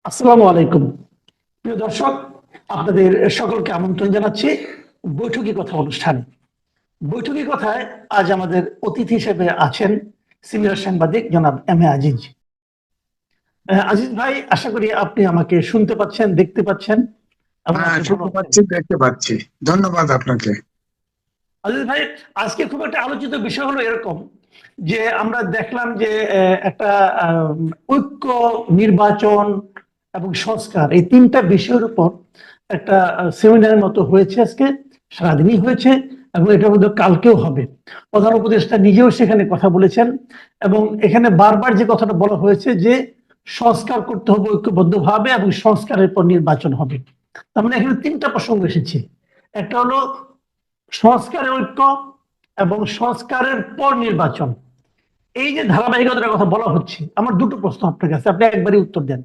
আসসালামু আলাইকুম। প্রিয় দর্শক, আপনাদের সকলকে আমন্ত্রণ জানাচ্ছি বৈঠকি কথা অনুষ্ঠানে। বৈঠকি কথায় আজ আমাদের অতিথি হিসেবে আছেন সিনিয়র সাংবাদিক জনাব এম এ আজিজ। আজিজ ভাই, আশা করি আপনি আমাকে শুনতে পাচ্ছেন, দেখতে পাচ্ছেন এবং হ্যাঁ, আপনি ভালো শুনতে আছেন। পাচ্ছি, দেখতে পাচ্ছি। ধন্যবাদ আপনাকে। আজিজ ভাই, আজকে খুব একটা আলোচিত বিষয় হলো এরকম যে আমরা দেখলাম যে একটা ঐক্য, নির্বাচন এবং সংস্কার, এই তিনটা বিষয়ের উপর একটা সেমিনারের মতো হয়েছে। আজকে সারাদিনই হয়েছে এবং এটা বোধহয় কালকেও হবে। প্রধান উপদেষ্টা নিজেও সেখানে কথা বলেছেন এবং এখানে বারবার যে কথাটা বলা হয়েছে যে সংস্কার করতে হবে ঐক্যবদ্ধভাবে এবং সংস্কারের পর নির্বাচন হবে। তার মানে এখানে তিনটা প্রসঙ্গ এসেছে। একটা হলো সংস্কারের ঐক্য এবং সংস্কারের পর নির্বাচন। এই যে ধারাবাহিকতার কথা বলা হচ্ছে, আমার দুটো প্রশ্ন আপনার কাছে, আপনি একবারই উত্তর দেন।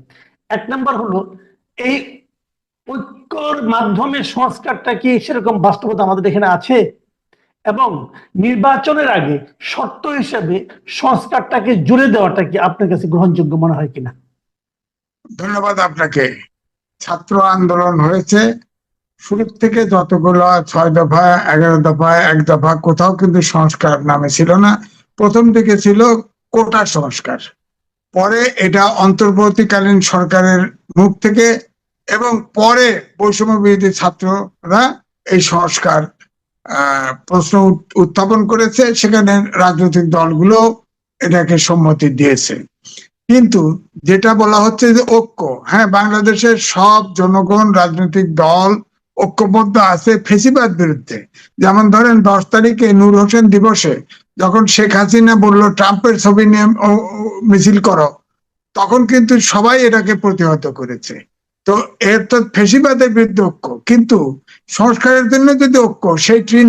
এক নম্বর হলো, এই ঐক্যর মাধ্যমে সংস্কারটা কি সেরকম বাস্তবতা আমাদের এখানে আছে? এবং নির্বাচনের আগে শর্ত হিসেবে সংস্কারটাকে জুড়ে দেওয়াটা কি আপনার কাছে গ্রহণযোগ্য মনে হয় কিনা? ধন্যবাদ আপনাকে। ছাত্র আন্দোলন হয়েছে শুরু থেকে, যতগুলো 6 দফা, 11 দফা, এক দফা, কোথাও কিন্তু সংস্কার নামে ছিল না। প্রথম দিকে ছিল কোটা সংস্কার, পরে এটা অন্তর্বর্তীকালীন সরকারের মুখ থেকে, এবং পরে বৈষম্য বিরোধী ছাত্ররা এই সংস্কার প্রশ্ন উত্থাপন করেছে। সেখানে রাজনৈতিক দলগুলো এটাকে সম্মতি দিয়েছে। কিন্তু যেটা বলা হচ্ছে যে ঐক্য, হ্যাঁ, বাংলাদেশের সব জনগণ, রাজনৈতিক দল ঐক্যবদ্ধ আছে ফেসিবাদ বিরুদ্ধে। যেমন ধরেন 10 তারিখে নূর হোসেন দিবসে যখন শেখ হাসিনা বলল ট্রাম্পের ছবি নিয়ে মিছিল করো, তখন কিন্তু সবাই এটাকে প্রতিহত করেছে। তো এর তো ফেসিবাদের বিরুদ্ধে ঐক্য, কিন্তু সংস্কারের জন্য যদি ঐক্য, সেই ট্রেন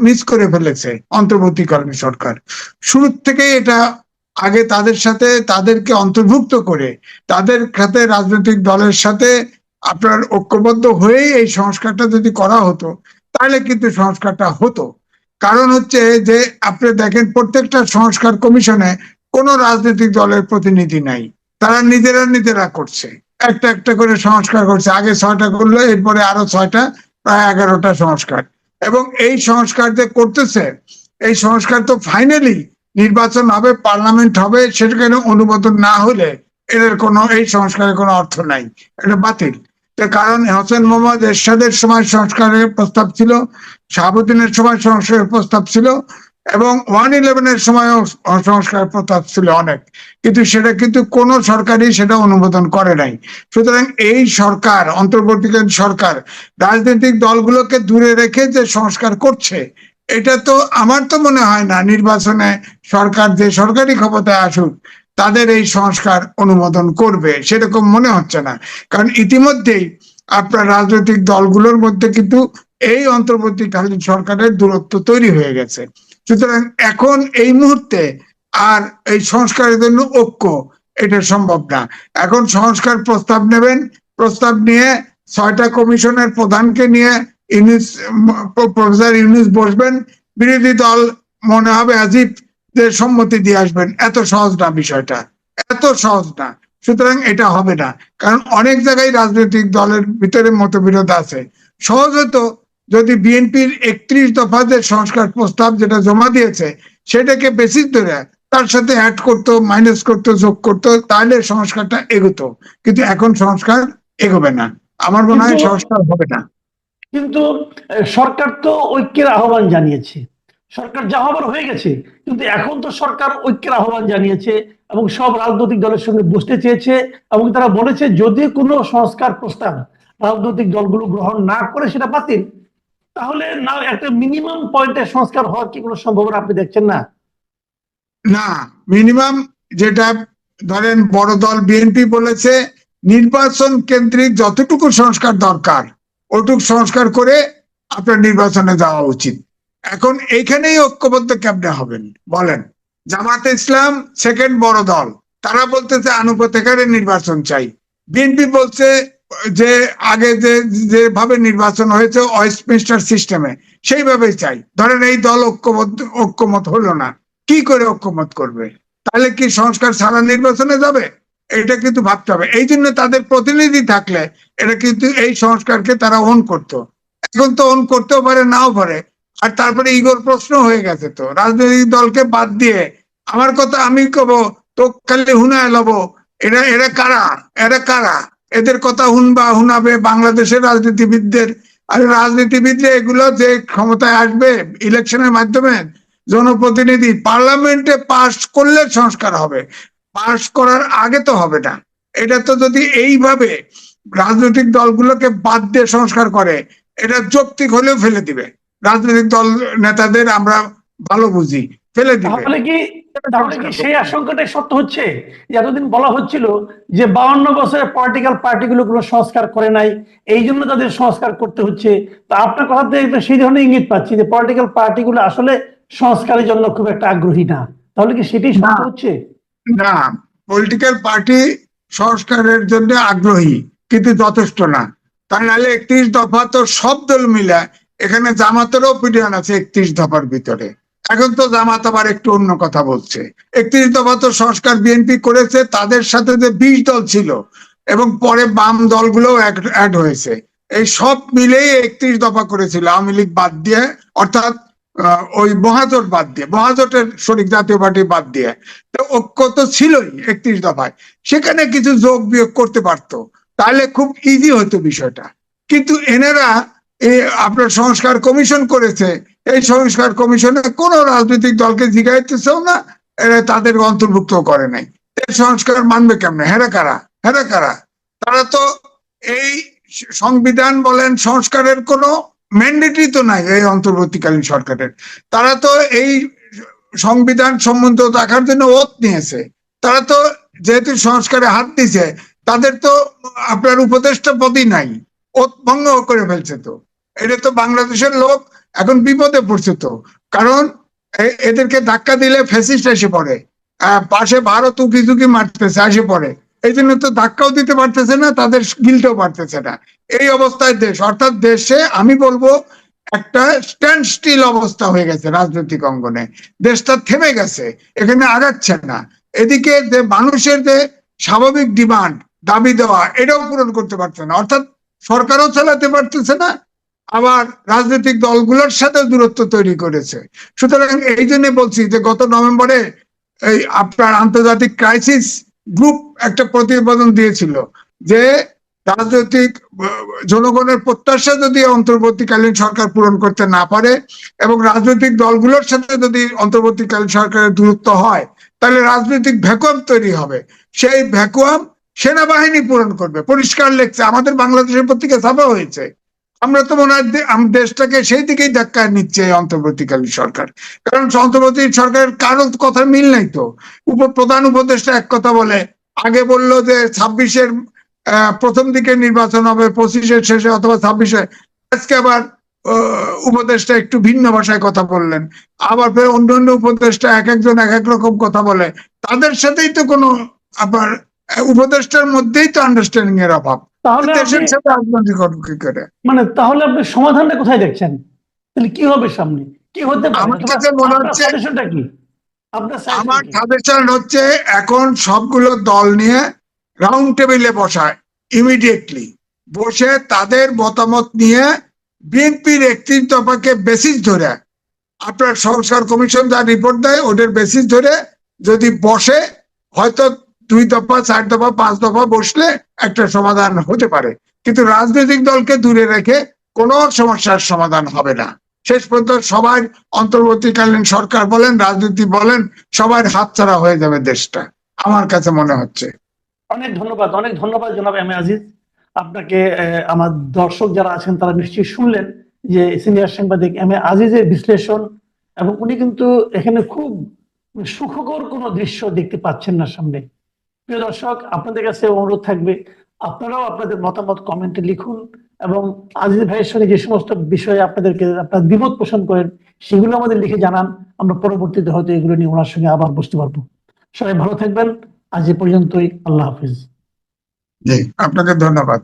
মিস করে ফেলেছে অন্তর্বর্তীকালীন সরকার। শুরু থেকে এটা আগে তাদের সাথে, তাদেরকে অন্তর্ভুক্ত করে তাদের সাথে, রাজনৈতিক দলের সাথে আপনার ঐক্যবদ্ধ হয়েই এই সংস্কারটা যদি করা হতো, তাহলে কিন্তু সংস্কারটা হতো। কারণ হচ্ছে যে আপনি দেখেন প্রত্যেকটা সংস্কার কমিশনে কোন রাজনৈতিক দলের প্রতিনিধি নাই। তারা নিজেরা করছে, একটা একটা করে সংস্কার করছে। আগে 6টা করলো, এরপরে আরো 6টা, প্রায় 11টা সংস্কার। এবং এই সংস্কার যে করতেছে, এই সংস্কার তো ফাইনালি নির্বাচন হবে, পার্লামেন্ট হবে, সেখানে অনুমোদন না হলে এদের কোনো, এই সংস্কারের কোনো অর্থ নাই, এটা বাতিল। কারণ হোসেন মোহাম্মদ এরশাদের সময় সংস্কারের প্রস্তাব ছিল, শাহাবুদ্দিনের সময় সংস্কারের প্রস্তাব ছিল, এবং 111-এর সময়ও সংস্কার প্রস্তাব ছিল অনেক, কিন্তু সেটা কিন্তু কোন সরকারই সেটা অনুমোদন করে নাই। সুতরাং এই সরকার, অন্তর্বর্তীকালীন সরকার, রাজনৈতিক দলগুলোকে দূরে রেখে যে সংস্কার করছে, এটা তো আমার তো মনে হয় না নির্বাচনে সরকার, যে সরকারি ক্ষমতায় আসুক, তাদের এই সংস্কার অনুমোদন করবে, সেরকম মনে হচ্ছে না। কারণ ইতিমধ্যেই আপনার রাজনৈতিক দলগুলোর মধ্যে কিন্তু এই অন্তর্বর্তীকালীন সরকারের দূরত্ব তৈরি হয়ে গেছে। সুতরাং এখন এই মুহূর্তে আর এই সংস্কারের জন্য ঐক্য, এটা সম্ভব না। এখন সংস্কার প্রস্তাব নেবেন, প্রস্তাব নিয়ে 6টা কমিশনের প্রধানকে নিয়ে প্রফেসর ইউনূস বসবেন, বিরোধী দল মনে হবে আজিব যে সম্মতি দিয়ে আসবেন। এত সহজ না বিষয়টা, এত সহজ না। সুতরাং এটা হবে না, কারণ অনেক জায়গায় রাজনৈতিক দলের ভিতরে মতবিরোধ আছে। সহজ হতো যদি বিএনপির 31 দফা যে সংস্কার প্রস্তাব যেটা জমা দিয়েছে, সেটাকে বেসিস ধরে তার সাথে অ্যাড করতো, মাইনাস করতো, যোগ করতো, তাহলে সংস্কারটা এগোতো। কিন্তু এখন সংস্কার এগোবে না, আমার মনে হয় সংস্কার হবে না। কিন্তু সরকার তো ঐক্যের আহ্বান জানিয়েছে, সরকার যা হবার হয়ে গেছে, কিন্তু এখন তো সরকার ঐক্যের আহ্বান জানিয়েছে এবং সব রাজনৈতিক দলের সঙ্গে বসতে চেয়েছে এবং তারা বলেছে যদি কোনো সংস্কার প্রস্তাব রাজনৈতিক দলগুলো গ্রহণ না করে সেটা বাতিল। তাহলে না, একটা মিনিমাম পয়েন্টে সংস্কার হওয়ার কি কোনো সম্ভাবনা আপনি দেখছেন না? না, মিনিমাম যেটা ধরেন বড় দল বিএনপি বলেছে নির্বাচন কেন্দ্রিক যতটুকু সংস্কার দরকার ওটুকু সংস্কার করে আপনার নির্বাচনে যাওয়া উচিত। এখন এইখানেই ঐক্যবদ্ধ কেমনে হবেন বলেন? জামাতে ইসলাম সেকেন্ড বড় দল, তারা বলতেছে আনুপাতিক নির্বাচন চাই। বিএনপি বলছে যে আগে যেভাবে নির্বাচন হয়েছে ওয়েস্টমিনস্টার সিস্টেমে, সেইভাবেই চাই। ধরেন এই দল ঐক্যমত হলো না, কি করে ঐক্যমত করবে? তাহলে কি সংস্কার ছাড়া নির্বাচনে যাবে? এটা কিন্তু ভাবতে হবে। এই জন্য তাদের প্রতিনিধি থাকলে এটা কিন্তু এই সংস্কারকে তারা অন করতো। এখন তো অন করতেও পারে, নাও পারে। আর তারপরে ইগোর প্রশ্ন হয়ে গেছে, তো রাজনৈতিক দলকে বাদ দিয়ে আমার কথা আমি কব, তো খালি হুনায় লব, এরা এরা কারা, এরা কারা, এদের কথা হুনাবে বাংলাদেশের রাজনীতিবিদদের। আর রাজনীতিবিদরা এগুলো যে ক্ষমতায় আসবে ইলেকশনের মাধ্যমে, জনপ্রতিনিধি পার্লামেন্টে পাস করলে সংস্কার হবে, পাস করার আগে তো হবে না। এটা তো যদি এইভাবে রাজনৈতিক দলগুলোকে বাদ দিয়ে সংস্কার করে, এটা যৌক্তিক হলেও ফেলে দিবে। রাজনৈতিক দল নেতাদের আমরা ভালো বুঝি, ফেলে দিবে। তাহলে কি সেই আশঙ্কাটাই সত্য হচ্ছে? যে এতদিন বলা হচ্ছিল যে 52 বছরের পলিটিক্যাল পার্টিগুলো কোনো সংস্কার করে নাই, এই জন্য তাদের সংস্কার করতে হচ্ছে। তা আপনার কথা থেকে সেই ধরনের ইঙ্গিত পাচ্ছি যে পলিটিক্যাল পার্টিগুলো আসলে সংস্কারের জন্য খুব একটা আগ্রহী না। তাহলে কি সেটাই সত্য হচ্ছে? না, পলিটিক্যাল পার্টি সংস্কারের জন্য আগ্রহী কিন্তু যথেষ্ট না। তা নাহলে 31 দফা তো সব দল মিলে, এখানে জামাতেরও অপিনিয়ন আছে 31 দফার ভিতরে। এখন তো জামাত আবার একটু অন্য কথা বলছে। 31 দফা তো সংস্কার বিএনপি করেছে, তাদের সাথে যে 20 দল ছিল এবং পরে বাম দলগুলোও অ্যাড হয়েছে, এই সব মিলেই 31 দফা করেছিল, আওয়ামী লীগ বাদ দিয়ে, অর্থাৎ ওই মহাজোট বাদ দিয়ে, মহাজোটের শরিক জাতীয় পার্টি বাদ দিয়ে। তো ঐক্য তো ছিলই 31 দফায়, সেখানে কিছু যোগ বিয়োগ করতে পারতো, তাহলে খুব ইজি হতো বিষয়টা। কিন্তু এনারা আপনার সংস্কার কমিশন করেছে, এই সংস্কার কমিশনে কোনো রাজনৈতিক দলকে জিগাইতেছেও না, এরা তাদের অন্তর্ভুক্ত করে নাই। এই সংস্কার মানবে কেমনে? হেরা কারা, হেরা কারা? তারা তো এই সংবিধান বলেন সংস্কারের কোনো ম্যান্ডেটই তো নাই এই অন্তর্বর্তীকালীন সরকারের। তারা তো এই সংবিধান সম্বন্ধ রাখার জন্য ওত নিয়েছে। তারা তো যেহেতু সংস্কারে হাত দিছে, তাদের তো আপনার উপদেষ্টা পদই নাই, ওত ভঙ্গ করে ফেলছে। তো এটা তো বাংলাদেশের লোক এখন বিপদে পড়ছে। তো কারণ এদেরকে ধাক্কা দিলে ফ্যাসিস্ট এসে পড়ে, পাশে ভারত উকি ঝুঁকি মারতেছে, আসে পড়ে। এই জন্য তো ধাক্কাও দিতে পারতেছে না, তাদের গিলতেও পারতেছে না। এই অবস্থায় দেশ, অর্থাৎ দেশে আমি বলবো একটা স্ট্যান্ড স্টিল অবস্থা হয়ে গেছে রাজনৈতিক অঙ্গনে। দেশটা থেমে গেছে, এখানে আগাচ্ছে না। এদিকে যে মানুষের যে স্বাভাবিক ডিমান্ড, দাবি দেওয়া, এটাও পূরণ করতে পারছে না, অর্থাৎ সরকারও চালাতে পারতেছে না, আবার রাজনৈতিক দলগুলোর সাথে দূরত্ব তৈরি করেছে। সুতরাং এই জন্য বলছি যে গত নভেম্বরে এই আপনার আন্তর্জাতিক ক্রাইসিস গ্রুপ একটা প্রতিবেদন দিয়েছিল যে রাজনৈতিক জনগণের প্রত্যাশা যদি অন্তর্বর্তীকালীন সরকার পূরণ করতে না পারে এবং রাজনৈতিক দলগুলোর সাথে যদি অন্তর্বর্তীকালীন সরকারের দূরত্ব হয়, তাহলে রাজনৈতিক ভ্যাকুয়াম তৈরি হবে। সেই ভ্যাকুয়াম সেনাবাহিনী পূরণ করবে। পরিষ্কার লেখছে, আমাদের বাংলাদেশের পত্রিকা ছাপা হয়েছে। আমরা তো মনে হয় দেশটাকে সেই দিকেই ধাক্কা নিচ্ছে অন্তর্বর্তীকালীন সরকার। কারণ অন্তর্বর্তী সরকারের কারো কথার মিল নাই। তো প্রধান উপদেষ্টা এক কথা বলে, আগে বললো যে 26-এর প্রথম দিকে নির্বাচন হবে, 25-এর শেষে অথবা 26-এ। আজকে আবার উপদেষ্টা একটু ভিন্ন ভাষায় কথা বললেন, আবার অন্য অন্য উপদেষ্টা এক একজন এক এক রকম কথা বলে। তাদের সাথেই তো কোনো আবার উপদেষ্টার মধ্যেই তো আন্ডারস্ট্যান্ডিং এর অভাব। তাহলে দেশের সাথে রাজনৈতিক কি করে, তাহলে আপনি সমাধানটা কোথায় দেখছেন? তাহলে কি হবে সামনে, কি হতে পারে? আমার কাছে মনে হচ্ছে, সাজেশনটা কি? আমার সাজেশন হচ্ছে এখন সবগুলো দল নিয়ে রাউন্ড টেবিলে বসায়, ইমিডিয়েটলি বসে তাদের মতামত নিয়ে বিএনপির 31 দফাকে বেসিস ধরে, আপনার সংস্কার কমিশন যা রিপোর্ট দেয় ওদের বেসিস ধরে যদি বসে, হয়তো 2 দফা 4 দফা 5 দফা বসলে একটা সমাধান হতে পারে। কিন্তু রাজনৈতিক দলকে দূরে রেখে কোনো সমস্যার সমাধান হবে না। শেষ পর্যন্ত সবার অন্তর্বর্তীকালীন সরকার বলেন, রাজনীতি বলেন, সবার হাতছাড়া হয়ে যাবে দেশটা, আমার কাছে মনে হচ্ছে। অনেক ধন্যবাদ, অনেক ধন্যবাদ জনাব এম এ আজিজ আপনাকে। আমার দর্শক যারা আছেন তারা নিশ্চয়ই শুনলেন যে সিনিয়র সাংবাদিক এম এ আজিজের বিশ্লেষণ, এবং উনি কিন্তু এখানে খুব সুখকর কোনো দৃশ্য দেখতে পাচ্ছেন না সামনে। প্রিয় দর্শক, আপনাদের কাছে অনুরোধ থাকবে আপনারাও আপনাদের মতামত কমেন্টে লিখুন, এবং আজিজ ভাইয়ের সঙ্গে যে সমস্ত বিষয়ে আপনার দ্বিমত পোষণ করেন সেগুলো আমাদের লিখে জানান। আমরা পরবর্তীতে হয়তো এগুলো নিয়ে ওনার সঙ্গে আবার বসতে পারবো। সবাই ভালো থাকবেন, আজ এ পর্যন্তই। আল্লাহ হাফিজ। জি, আপনাকে ধন্যবাদ।